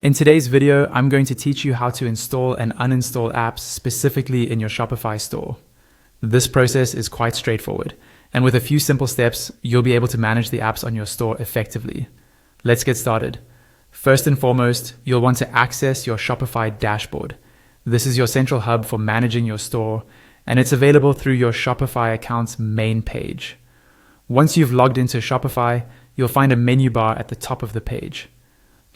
In today's video, I'm going to teach you how to install and uninstall apps specifically in your Shopify store. This process is quite straightforward, and with a few simple steps, you'll be able to manage the apps on your store effectively. Let's get started. First and foremost, you'll want to access your Shopify dashboard. This is your central hub for managing your store, and it's available through your Shopify account's main page. Once you've logged into Shopify, you'll find a menu bar at the top of the page.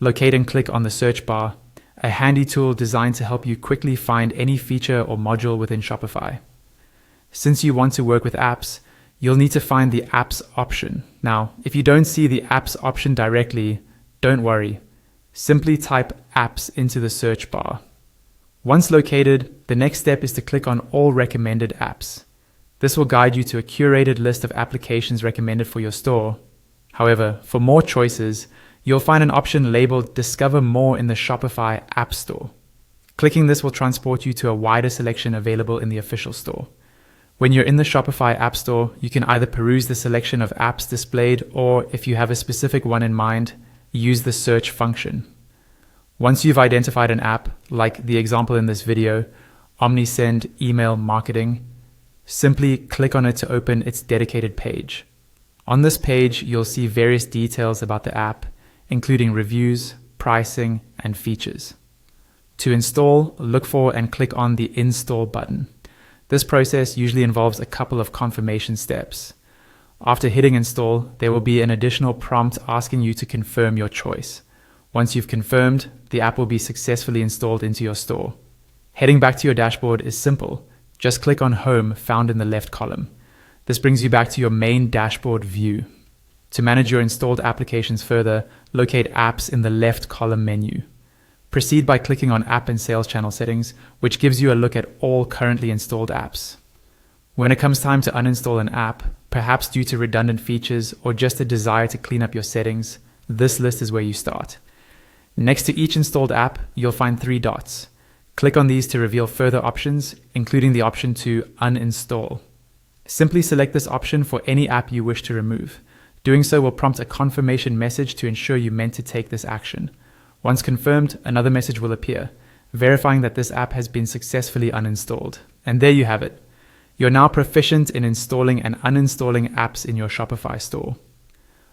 Locate and click on the search bar, a handy tool designed to help you quickly find any feature or module within Shopify. Since you want to work with apps, you'll need to find the apps option. Now, if you don't see the apps option directly, don't worry. Simply type apps into the search bar. Once located, the next step is to click on all recommended apps. This will guide you to a curated list of applications recommended for your store. However, for more choices, you'll find an option labeled Discover More in the Shopify App Store. Clicking this will transport you to a wider selection available in the official store. When you're in the Shopify App Store, you can either peruse the selection of apps displayed, or if you have a specific one in mind, use the search function. Once you've identified an app, like the example in this video, OmniSend Email Marketing, simply click on it to open its dedicated page. On this page, you'll see various details about the app, including reviews, pricing, and features. To install, look for and click on the Install button. This process usually involves a couple of confirmation steps. After hitting install, there will be an additional prompt asking you to confirm your choice. Once you've confirmed, the app will be successfully installed into your store. Heading back to your dashboard is simple. Just click on Home found in the left column. This brings you back to your main dashboard view. To manage your installed applications further, locate Apps in the left column menu. Proceed by clicking on App and Sales Channel Settings, which gives you a look at all currently installed apps. When it comes time to uninstall an app, perhaps due to redundant features or just a desire to clean up your settings, this list is where you start. Next to each installed app, you'll find 3 dots. Click on these to reveal further options, including the option to uninstall. Simply select this option for any app you wish to remove. Doing so will prompt a confirmation message to ensure you meant to take this action. Once confirmed, another message will appear, verifying that this app has been successfully uninstalled. And there you have it. You're now proficient in installing and uninstalling apps in your Shopify store.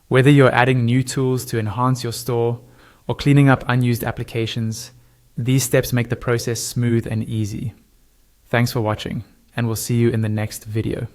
Whether you're adding new tools to enhance your store or cleaning up unused applications, these steps make the process smooth and easy. Thanks for watching, and we'll see you in the next video.